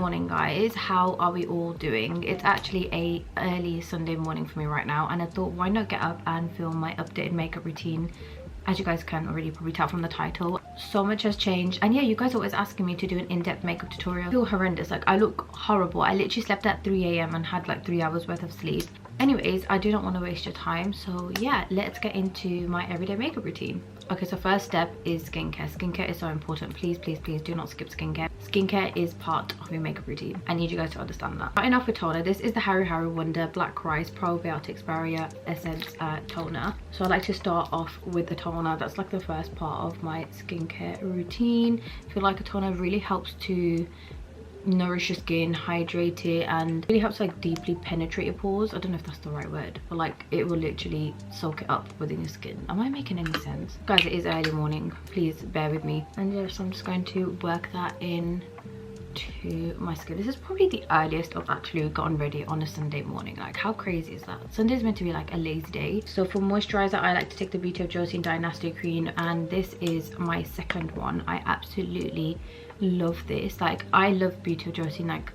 morning, guys. How are we all doing? It's actually a early Sunday morning for me right now, and I thought, why not get up and film my updated makeup routine. As you guys can already probably tell from the title, so much has changed. And yeah, you guys are always asking me to do an in-depth makeup tutorial. I feel horrendous, like I look horrible. I literally slept at 3 a.m. and had like 3 hours worth of sleep. Anyways, I do not want to waste your time, so yeah, let's get into my everyday makeup routine. Okay, so first step is skincare. Skincare is so important. Please, please, please do not skip skincare. Skincare is part of your makeup routine. I need you guys to understand that. Starting off with toner, this is the Harry Wonder Black Rice Probiotics Barrier Essence Toner. So I like to start off with the toner. That's like the first part of my skincare routine. I feel like a toner really helps to nourish your skin, hydrate it, and really helps like deeply penetrate your pores. I don't know if that's the right word, but like it will literally soak it up within your skin. Am I making any sense? Guys, it is early morning, please bear with me. And yeah, so I'm just going to work that in to my skin. This is probably the earliest I've actually gotten ready on a Sunday morning. Like, how crazy is that? Sunday's meant to be like a lazy day. So for moisturizer, I like to take the Beauty of Joseon Dynasty Cream, and this is my second one. I absolutely love this. Like, I love Beauty of Joseon. Like,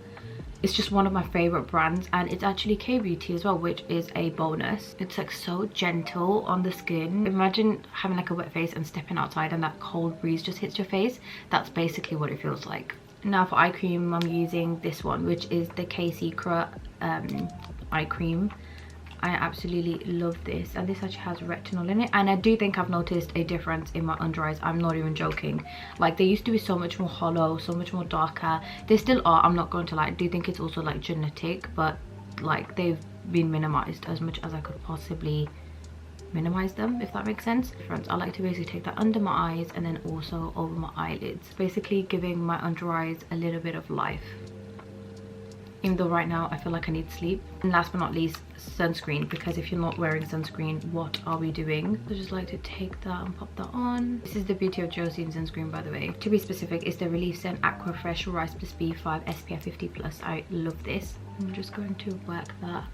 it's just one of my favorite brands, and it's actually K-beauty as well, which is a bonus. It's like so gentle on the skin. Imagine having like a wet face and stepping outside and that cold breeze just hits your face. That's basically what it feels like. Now for eye cream, I'm using this one, which is the K-Secret eye cream. I absolutely love this, and this actually has retinol in it, and I do think I've noticed a difference in my under eyes. I'm not even joking. Like, they used to be so much more hollow, so much more darker. They still are, I'm not going to lie. I do think it's also like genetic, but like they've been minimized as much as I could possibly minimize them, if that makes sense. Friends, I like to basically take that under my eyes and then also over my eyelids, basically giving my under eyes a little bit of life, even though right now I feel like I need sleep. And last but not least, sunscreen, because if you're not wearing sunscreen, what are we doing? So I just like to take that and pop that on. This is the Beauty of Joseon sunscreen, by the way. To be specific, it's the Relief Scent Aqua Fresh Rice Plus B5 SPF 50+. I love this. I'm just going to work that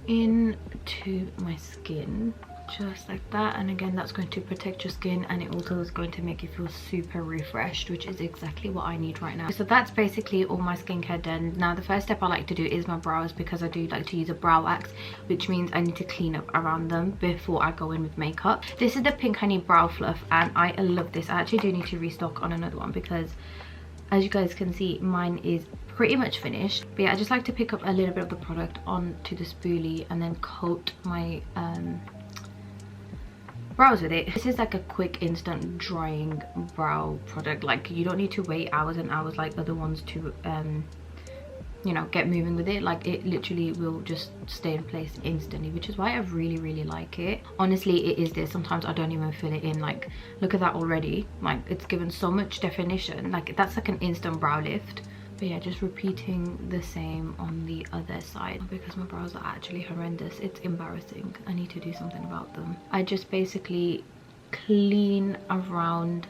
into my skin, just like that. And again, that's going to protect your skin, and it also is going to make you feel super refreshed, which is exactly what I need right now. So that's basically all my skincare done. Now the first step I like to do is my brows, because I do like to use a brow wax, which means I need to clean up around them before I go in with makeup. This is the Pink Honey Brow Fluff, and I love this. I actually do need to restock on another one, because as you guys can see, mine is pretty much finished. But yeah, I just like to pick up a little bit of the product onto the spoolie and then coat my brows with it. This is like a quick instant drying brow product. Like, you don't need to wait hours and hours like other ones to you know, get moving with it. Like, it literally will just stay in place instantly, which is why I really like it. Honestly, it is this. Sometimes I don't even fill it in. Like, look at that already. Like, it's given so much definition. Like, that's like an instant brow lift. But yeah, just repeating the same on the other side, because my brows are actually horrendous. It's embarrassing. I need to do something about them. I just basically clean around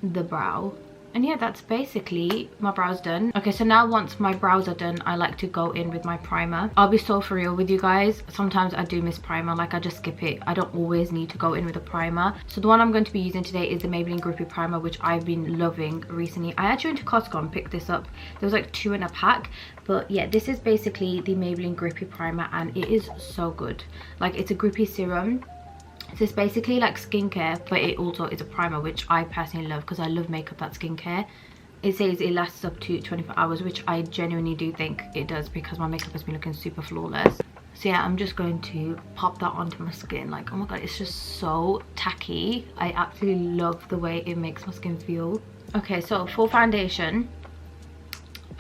the brow, and yeah, that's basically my brows done. Okay, so now once my brows are done, I like to go in with my primer. I'll be so for real with you guys, sometimes I do miss primer. Like, I just skip it. I don't always need to go in with a primer. So the one I'm going to be using today is the Maybelline Grippy Primer, which I've been loving recently. I actually went to Costco and picked this up. There was like 2 in a pack. But yeah, this is basically the Maybelline Grippy Primer, and it is so good. Like, it's a grippy serum. So it's basically like skincare, but it also is a primer, which I personally love because I love makeup that's skincare. It says it lasts up to 24 hours, which I genuinely do think it does, because my makeup has been looking super flawless. So yeah, I'm just going to pop that onto my skin. Like, oh my god, it's just so tacky. I absolutely love the way it makes my skin feel. Okay, so for foundation,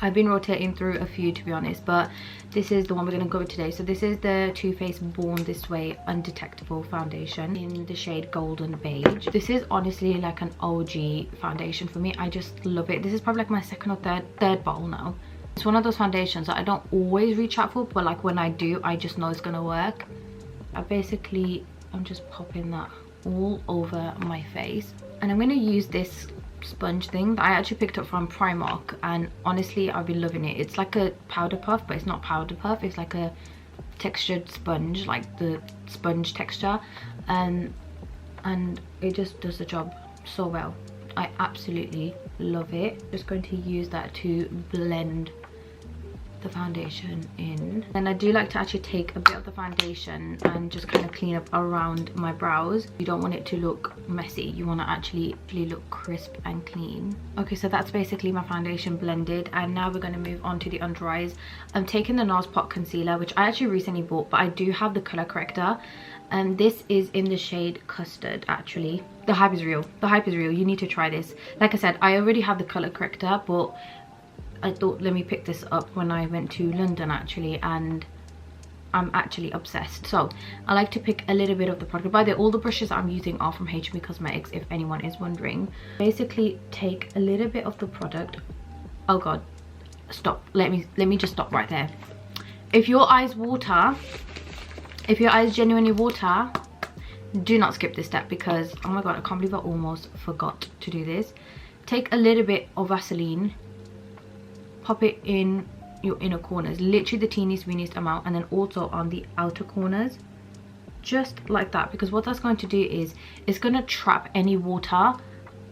I've been rotating through a few, to be honest, but this is the one we're going to go with today. So this is the Too Faced Born This Way Undetectable Foundation in the shade Golden Beige. This is honestly like an OG foundation for me. I just love it. This is probably like my second or third bowl now. It's one of those foundations that I don't always reach out for, but like when I do, I just know it's going to work. I'm just popping that all over my face, and I'm going to use this sponge thing that I actually picked up from Primark, and honestly I've been loving it. It's like a powder puff, but it's not powder puff. It's like a textured sponge, like the sponge texture, and it just does the job so well. I absolutely love it. Just going to use that to blend the foundation in. And I do like to actually take a bit of the foundation and just kind of clean up around my brows. You don't want it to look messy, you want to actually look crisp and clean. Okay, so that's basically my foundation blended, and now we're going to move on to the under eyes. I'm taking the NARS pot concealer, which I actually recently bought, but I do have the color corrector, and this is in the shade Custard. Actually, the hype is real, the hype is real. You need to try this. Like I said, I already have the color corrector, but I thought, let me pick this up when I went to London actually, and I'm actually obsessed. So I like to pick a little bit of the product. By the way, all the brushes I'm using are from HB Cosmetics, if anyone is wondering. Basically take a little bit of the product. Oh god, stop, let me just stop right there. If your eyes water, if your eyes genuinely water, do not skip this step, because oh my god, I can't believe I almost forgot to do this. Take a little bit of Vaseline, pop it in your inner corners, literally the teeniest weeniest amount, and then also on the outer corners, just like that, because what that's going to do is it's going to trap any water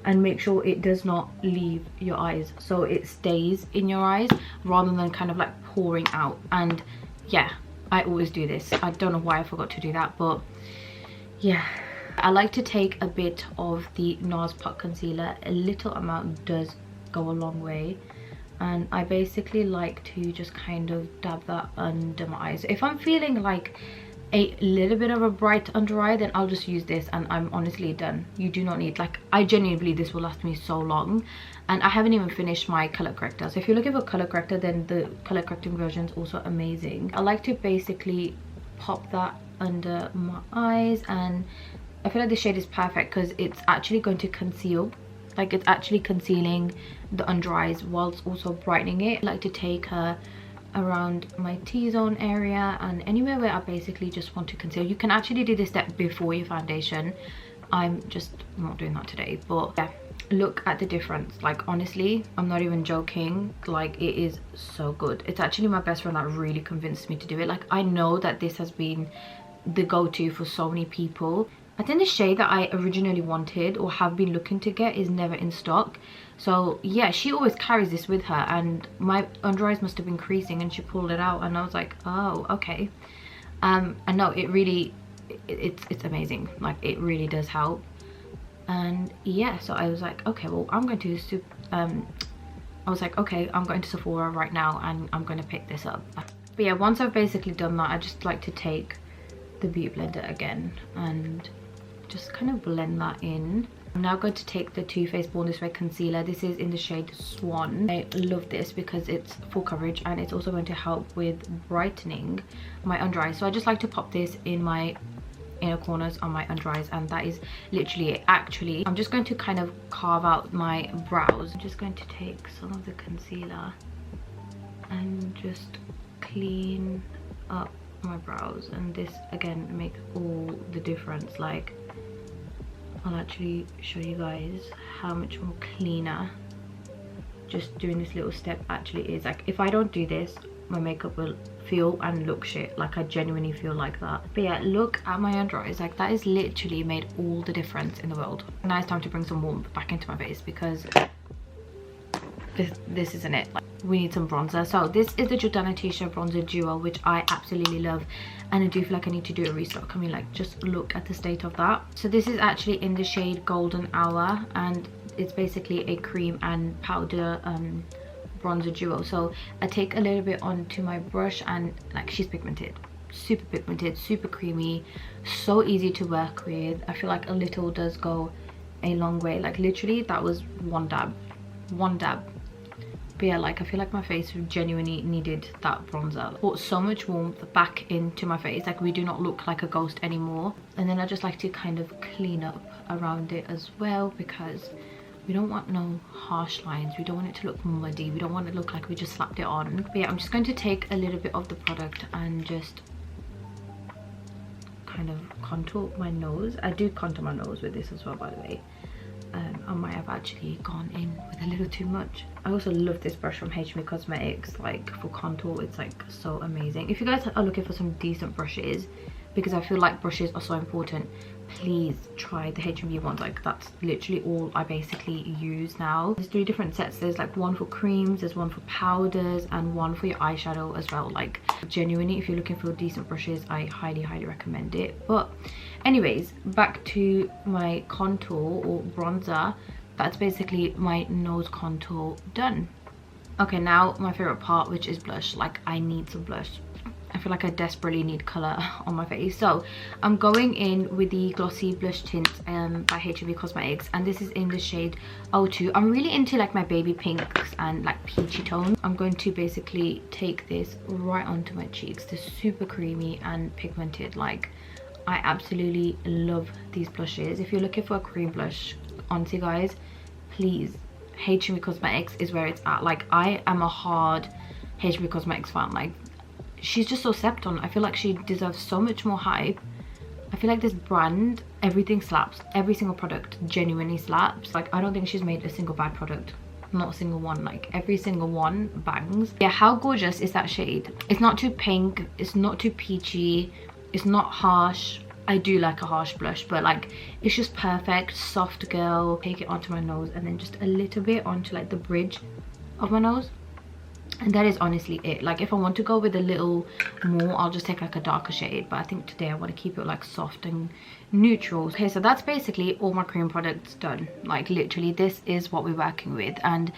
and make sure it does not leave your eyes, so it stays in your eyes rather than kind of like pouring out. And yeah, I always do this. I don't know why I forgot to do that, but yeah, I like to take a bit of the NARS pot concealer. A little amount does go a long way, and I basically like to just kind of dab that under my eyes. If I'm feeling like a little bit of a bright under eye, then I'll just use this and I'm honestly done. You do not need, like, I genuinely believe this will last me so long, and I haven't even finished my color corrector. So if you're looking for color corrector, then the color correcting version is also amazing. I like to basically pop that under my eyes, and I feel like the shade is perfect because it's actually going to conceal, like it's actually concealing the under eyes whilst also brightening it. I like to take her around my T-zone area and anywhere where I basically just want to conceal. You can actually do this step before your foundation. I'm just not doing that today, but yeah, look at the difference. Like honestly, I'm not even joking, like it is so good. It's actually my best friend that really convinced me to do it. Like I know that this has been the go-to for so many people. I think the shade that I originally wanted or have been looking to get is never in stock. So yeah, she always carries this with her, and my under eyes must have been creasing and she pulled it out and I was like, oh okay. And no, it really, it's amazing. Like it really does help. And yeah, so I was like, okay, well I'm going to I was like, okay, I'm going to Sephora right now and I'm going to pick this up. But yeah, once I've basically done that, I just like to take the beauty blender again and just kind of blend that in. I'm now going to take the Too Faced Born This Way concealer. This is in the shade Swan. I love this because it's full coverage and it's also going to help with brightening my under eyes. So I just like to pop this in my inner corners on my under eyes, and that is literally it. Actually, I'm just going to kind of carve out my brows. I'm just going to take some of the concealer and just clean up my brows, and this again makes all the difference. Like I'll actually show you guys how much more cleaner just doing this little step actually is. Like if I don't do this, my makeup will feel and look shit. Like I genuinely feel like that. But yeah, look at my under eyes. Like that is literally made all the difference in the world. Now it's time to bring some warmth back into my face because this isn't it. Like, we need some bronzer. So this is the Jordana T-shirt bronzer duo, which I absolutely love, and I do feel like I need to do a restock. I mean, like just look at the state of that. So this is actually in the shade Golden Hour, and it's basically a cream and powder bronzer duo. So I take a little bit onto my brush, and like she's pigmented, super creamy, so easy to work with. I feel like a little does go a long way. Like literally that was one dab. But yeah, like I feel like my face genuinely needed that bronzer. Brought so much warmth back into my face. Like we do not look like a ghost anymore. And then I just like to kind of clean up around it as well, because we don't want no harsh lines. We don't want it to look muddy. We don't want it to look like we just slapped it on. But yeah, I'm just going to take a little bit of the product and just kind of contour my nose. I do contour my nose with this as well, by the way. I might have actually gone in with a little too much. I also love this brush from HB Cosmetics, like for contour. It's like so amazing. If you guys are looking for some decent brushes, because I feel like brushes are so important, please try the H&B ones. Like that's literally all I basically use now. There's 3 different sets. There's like one for creams, there's one for powders, and one for your eyeshadow as well. Like genuinely, if you're looking for decent brushes, I highly recommend it. But anyways, back to my contour or bronzer. That's basically my nose contour done. Okay, now my favorite part, which is blush. Like I need some blush. I feel like I desperately need colour on my face. So I'm going in with the glossy blush tint by H&B Cosmetics, and this is in the shade 02. I'm really into like my baby pinks and like peachy tones. I'm going to basically take this right onto my cheeks. They're super creamy and pigmented. Like I absolutely love these blushes. If you're looking for a cream blush, honestly guys, please, H&B Cosmetics is where it's at. Like I am a hard H&B Cosmetics fan. Like she's just so slept on. I feel like she deserves so much more hype. I feel like this brand, everything slaps. Every single product genuinely slaps. Like I don't think she's made a single bad product. Not a single one. Like every single one bangs. Yeah, how gorgeous is that shade? It's not too pink, it's not too peachy, it's not harsh. I do like a harsh blush, but like it's just perfect. Soft girl. Take it onto my nose and then just a little bit onto like the bridge of my nose. And that is honestly it. Like if I want to go with a little more, I'll just take like a darker shade, but I think today I want to keep it like soft and neutral. Okay, so that's basically all my cream products done. Like literally this is what we're working with, and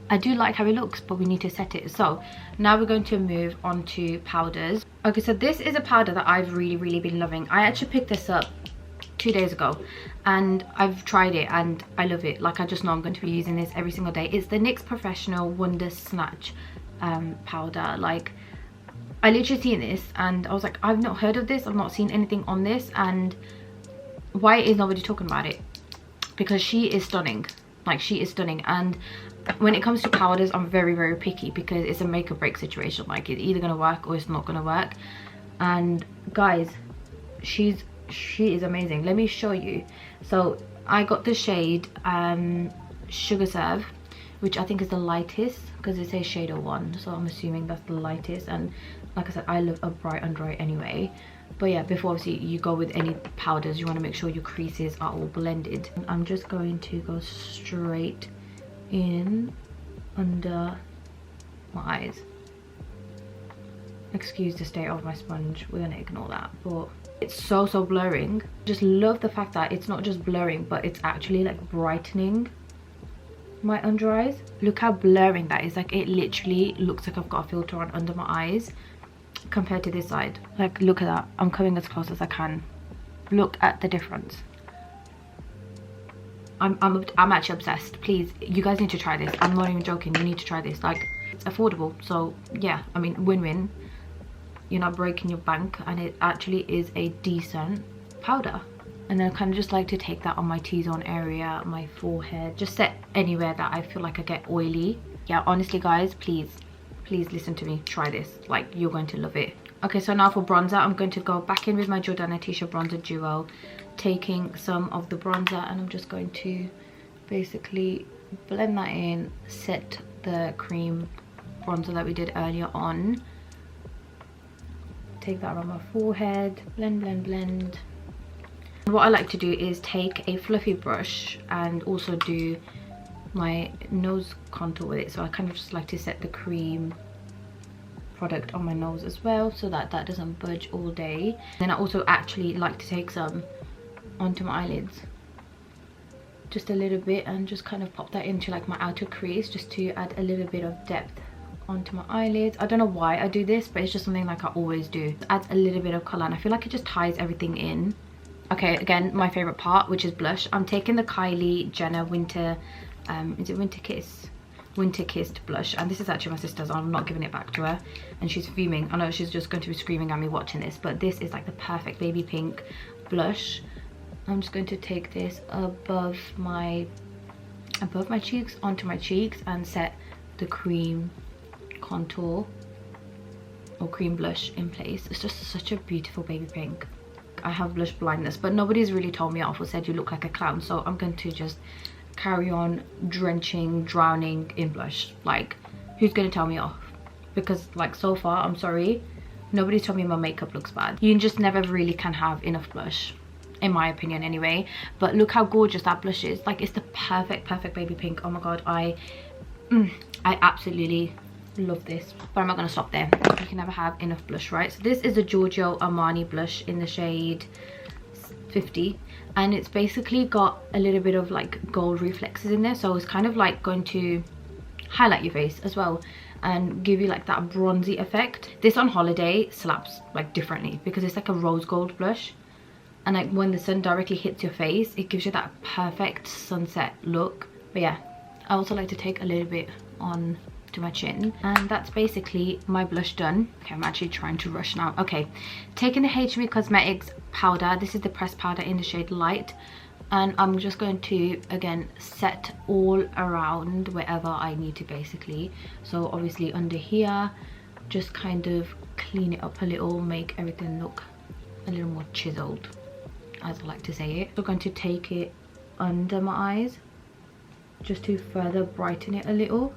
I do like how it looks, but we need to set it. So now we're going to move on to powders. Okay, so this is a powder that I've really been loving. I actually picked this up 2 days ago and I've tried it and I love it. Like I just know I'm going to be using this every single day. It's the NYX Professional Wonder Snatch powder. Like I literally seen this and I was like, I've not heard of this, I've not seen anything on this, and why is nobody talking about it? Because she is stunning. Like she is stunning. And when it comes to powders, I'm very picky because it's a make or break situation. Like it's either gonna work or it's not gonna work. And guys, she is amazing. Let me show you. So I got the shade Sugar Serve, which I think is the lightest because it says shade 01, so I'm assuming that's the lightest. And like I said, I love a bright under eye anyway. But yeah, before obviously you go with any powders, you want to make sure your creases are all blended. I'm just going to go straight in under my eyes. Excuse the state of my sponge, we're gonna ignore that. But it's so blurring. Just love the fact that it's not just blurring, but it's actually like brightening my under eyes. Look how blurring that is. Like it literally looks like I've got a filter on under my eyes compared to this side. Like look at that. I'm coming as close as I can. Look at the difference. I'm actually obsessed. Please, you guys need to try this. I'm not even joking. You need to try this. Like it's affordable, so yeah, I mean win-win. You're not breaking your bank, and it actually is a decent powder. And then I kind of just like to take that on my T-zone area, my forehead, just set anywhere that I feel like I get oily. Yeah, honestly guys, please listen to me. Try this. Like you're going to love it. Okay, so now for bronzer, I'm going to go back in with my Jordana Tisha Bronzer Duo, taking some of the bronzer, and I'm just going to basically blend that in, set the cream bronzer that we did earlier on. Take that around my forehead, blend. What I like to do is take a fluffy brush and also do my nose contour with it. So I kind of just like to set the cream product on my nose as well, so that that doesn't budge all day. Then I also actually like to take some onto my eyelids, just a little bit, and just kind of pop that into like my outer crease, just to add a little bit of depth onto my eyelids. I don't know why I do this, but it's just something like I always do. It adds a little bit of color, and I feel like it just ties everything in. Okay, again, my favorite part, which is blush. I'm taking the Kylie Jenner Winter, is it Winter Kiss? Winter Kissed blush, and this is actually my sister's. I'm not giving it back to her, and she's fuming. I know she's just going to be screaming at me watching this, but this is like the perfect baby pink blush. I'm just going to take this above my cheeks, onto my cheeks, and set the cream contour or cream blush in place. It's just such a beautiful baby pink. I have blush blindness, but nobody's really told me off or said you look like a clown, so I'm going to just carry on drenching, drowning in blush. Like, who's going to tell me off? Because like, so far, I'm sorry, nobody's told me my makeup looks bad. You just never really can have enough blush in my opinion anyway. But look how gorgeous that blush is. Like, it's the perfect baby pink. Oh my god, I absolutely love this. But I'm not going to stop there. You can never have enough blush, right? So this is a Giorgio Armani blush in the shade 50, and it's basically got a little bit of like gold reflexes in there, so it's kind of like going to highlight your face as well and give you like that bronzy effect. This on holiday slaps like differently because it's like a rose gold blush, and like when the sun directly hits your face, it gives you that perfect sunset look. But yeah, I also like to take a little bit on to my chin, and that's basically my blush done. Okay, I'm actually trying to rush now. Okay, taking the HME Cosmetics powder. This is the pressed powder in the shade Light, and I'm just going to again set all around wherever I need to basically. So obviously under here, just kind of clean it up a little, make everything look a little more chiseled, as I like to say it. I'm going to take it under my eyes just to further brighten it a little,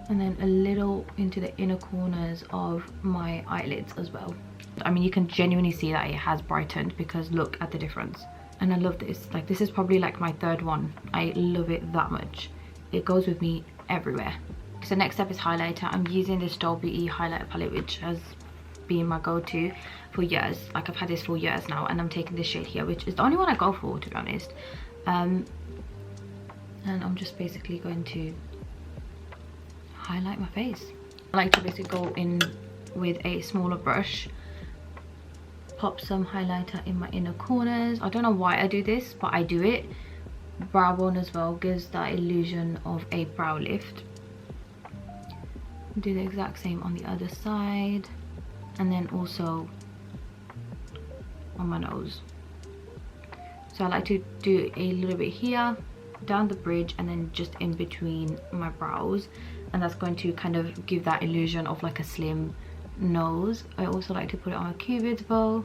and then a little into the inner corners of my eyelids as well. I mean, you can genuinely see that it has brightened because look at the difference. And I love this. Like, this is probably like my third one. I love it that much. It goes with me everywhere. So next step is highlighter. I'm using this Dolby E highlighter palette, which has been my go-to for years. Like, I've had this for years now, and I'm taking this shade here, which is the only one I go for, to be honest. And I'm just basically going to highlight my face. I like to basically go in with a smaller brush, pop some highlighter in my inner corners. I don't know why I do this, but I do it. Brow bone as well gives that illusion of a brow lift. Do the exact same on the other side, and then also on my nose. So I like to do a little bit here, down the bridge, and then just in between my brows, and that's going to kind of give that illusion of like a slim nose. I also like to put it on my cupid's bow,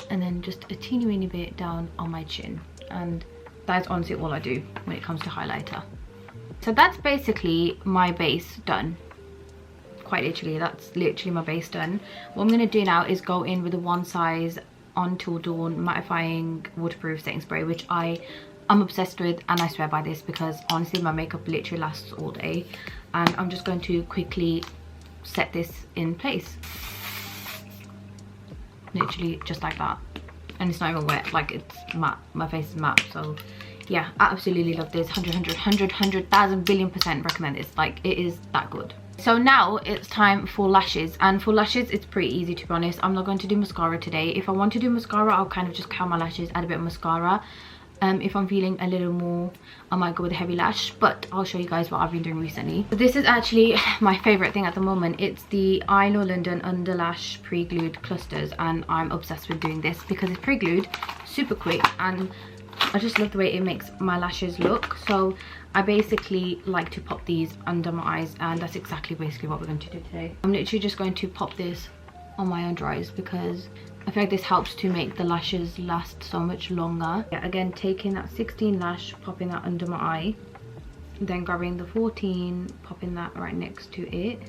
and then just a teeny weeny bit down on my chin, and that's honestly all I do when it comes to highlighter. So that's basically my base done. Quite literally, that's literally my base done. What I'm going to do now is go in with a One Size Until Dawn mattifying waterproof setting spray, which I'm obsessed with, and I swear by this because honestly my makeup literally lasts all day. And I'm just going to quickly set this in place, literally just like that, and it's not even wet, like it's matte. My face is matte. So yeah, I absolutely love this. 100,000 billion% recommend this. Like, it is that good. So now it's time for lashes, and for lashes it's pretty easy, to be honest. I'm not going to do mascara today. If I want to do mascara, I'll kind of just curl my lashes, add a bit of mascara. If I'm feeling a little more, I might go with a heavy lash, but I'll show you guys what I've been doing recently. But this is actually my favorite thing at the moment. It's the Eyelaw London Under Lash Pre-Glued Clusters, and I'm obsessed with doing this because it's pre-glued, super quick, and I just love the way it makes my lashes look. So I basically like to pop these under my eyes, and that's exactly basically what we're going to do today. I'm literally just going to pop this on my under eyes because I feel like this helps to make the lashes last so much longer. Yeah, again, taking that 16 lash, popping that under my eye, then grabbing the 14, popping that right next to it.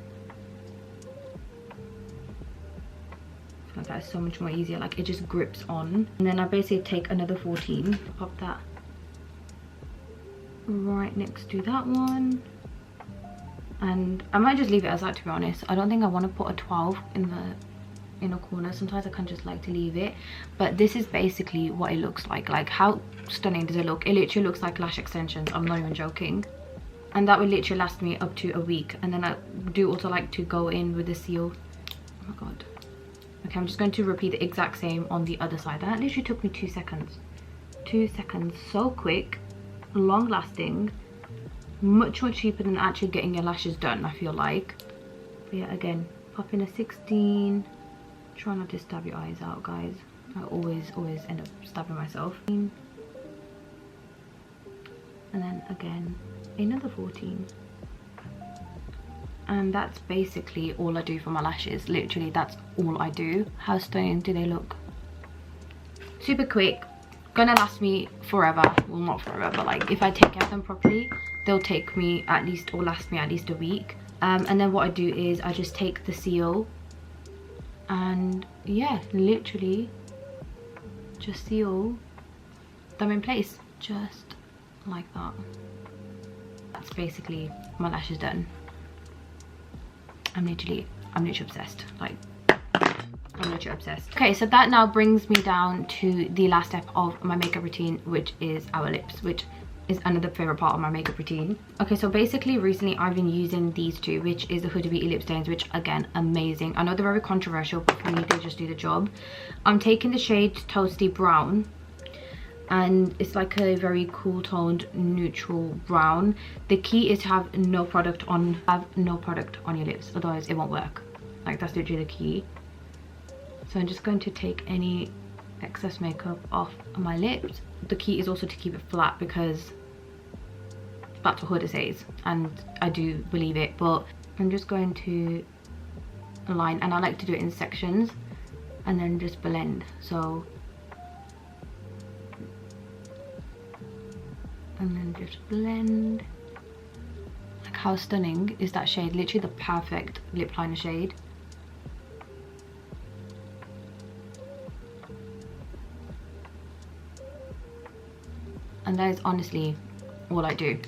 I feel like that is so much more easier, like it just grips on. And then I basically take another 14, pop that right next to that one, and I might just leave it as that, to be honest. I don't think I want to put a 12 in the inner corner. Sometimes I can just like to leave it, but this is basically what it looks like. Like, how stunning does it look? It literally looks like lash extensions. I'm not even joking. And that will literally last me up to a week. And then I do also like to go in with the seal. Oh my god. Okay, I'm just going to repeat the exact same on the other side. That literally took me 2 seconds. 2 seconds. So quick, long lasting, much cheaper than actually getting your lashes done, I feel like. But yeah, again, pop in a 16. Try not to stab your eyes out, guys. I always end up stabbing myself. And then again another 14, and that's basically all I do for my lashes. Literally, that's all I do. How stunning do they look? Super quick, gonna last me forever. Well, not forever, but like if I take care of them properly, they'll take me at least, or last me at least a week. And then what I do is I just take the seal, and yeah, literally just seal them in place just like that. That's basically my lashes done. I'm literally obsessed. Like, I'm literally obsessed. Okay, so that now brings me down to the last step of my makeup routine, which is our lips, which is another favorite part of my makeup routine. Okay, so basically recently I've been using these two, which is the Huda Beauty lip stains, which again, amazing. I know they're very controversial, but for me they just do the job. I'm taking the shade Toasty Brown, and it's like a very cool toned neutral brown. The key is to have no product on your lips, otherwise it won't work. Like, that's literally the key. So I'm just going to take any excess makeup off my lips. The key is also to keep it flat, because that's what Huda says, and I do believe it. But I'm just going to line, and I like to do it in sections and then just blend. So, and then just blend. Like, how stunning is that shade? Literally the perfect lip liner shade. And that is honestly all I do.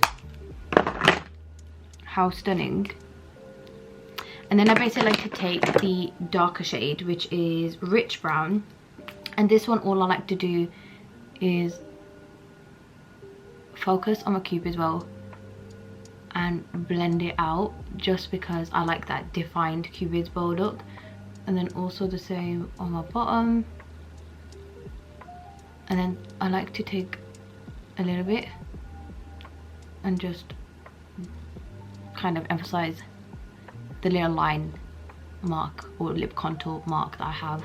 How stunning. And then I basically like to take the darker shade, which is Rich Brown, and this one, all I like to do is focus on my cupid as well and blend it out, just because I like that defined cupid's bow look. And then also the same on my bottom. And then I like to take a little bit and just kind of emphasize the little line mark or lip contour mark that I have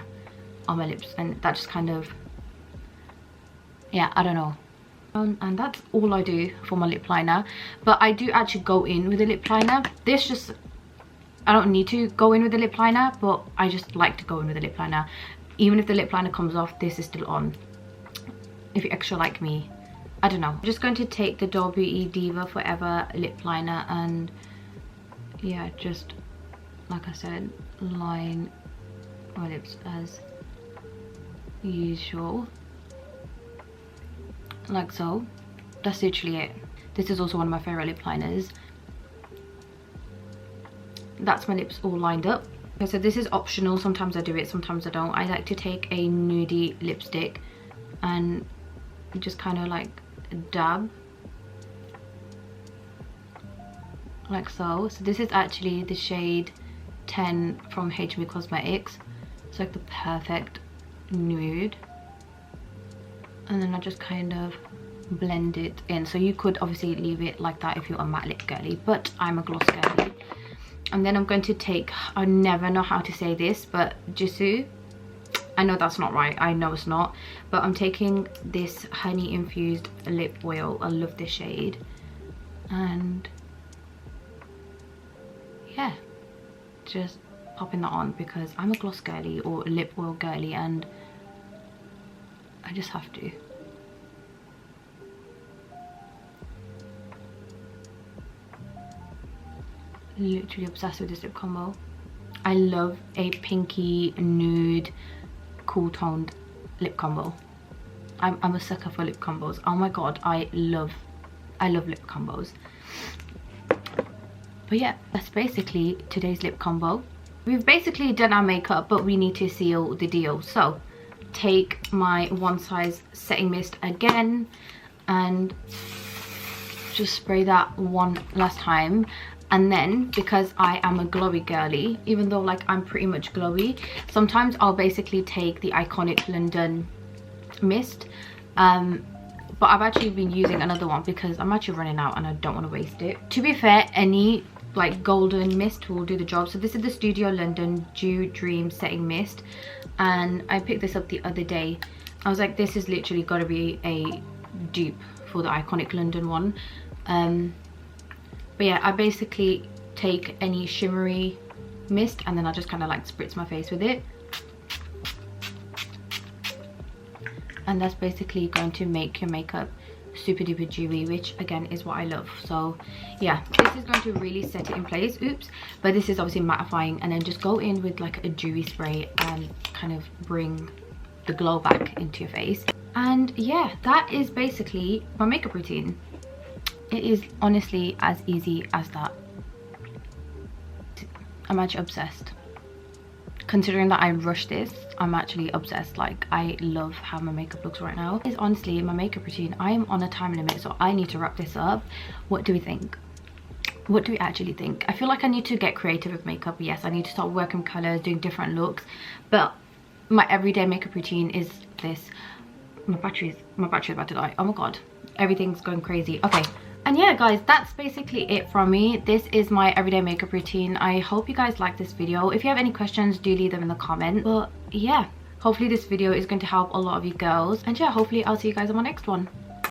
on my lips, and that just kind of, yeah, I don't know. And that's all I do for my lip liner. But I do actually go in with a lip liner. This just, I don't need to go in with a lip liner, but I just like to go in with a lip liner. Even if the lip liner comes off, this is still on. If you're extra like me, I don't know. I'm just going to take the Doll Beauty Diva Forever lip liner and, yeah, just, like I said, line my lips as usual. Like so. That's literally it. This is also one of my favorite lip liners. That's my lips all lined up. Okay, so this is optional. Sometimes I do it, sometimes I don't. I like to take a nudie lipstick and just kind of like dab like so. So this is actually the shade 10 from HB Cosmetics. It's like the perfect nude. And then I just kind of blend it in. So you could obviously leave it like that if you're a matte lip girly, but I'm a gloss girly. And then I'm going to take, I never know how to say this, but Jisoo, I know that's not right, I know it's not, but I'm taking this honey infused lip oil. I love this shade. And yeah, just popping that on because I'm a gloss girly or a lip oil girly, and I just have to. Literally obsessed with this lip combo. I love a pinky nude cool toned lip combo. I'm a sucker for lip combos. Oh my god, I love lip combos. But yeah, that's basically today's lip combo. We've basically done our makeup, but we need to seal the deal. So take my One Size setting mist again and just spray that one last time. And then, because I am a glowy girly, even though like I'm pretty much glowy, sometimes I'll basically take the Iconic London mist, but I've actually been using another one because I'm actually running out and I don't want to waste it. To be fair, any like golden mist will do the job. So this is the Studio London Dew Dream Setting Mist, and I picked this up the other day. I was like, this is literally got to be a dupe for the Iconic London one. But yeah, I basically take any shimmery mist and then I just kind of like spritz my face with it. And that's basically going to make your makeup super duper dewy, which again is what I love. So yeah, this is going to really set it in place. Oops. But this is obviously mattifying, and then just go in with like a dewy spray and kind of bring the glow back into your face. And yeah, that is basically my makeup routine. It is honestly as easy as that. I'm actually obsessed. Considering that I rushed this, I'm actually obsessed. Like, I love how my makeup looks right now. It's honestly my makeup routine. I am on a time limit, so I need to wrap this up. What do we think? What do we actually think? I feel like I need to get creative with makeup. Yes, I need to start working colors, doing different looks, but my everyday makeup routine is this. My battery's about to die. Oh my god, everything's going crazy. Okay. And yeah guys, that's basically it from me. This is my everyday makeup routine. I hope you guys like this video. If you have any questions, do leave them in the comments. But yeah, hopefully this video is going to help a lot of you girls. And yeah, hopefully I'll see you guys on my next one.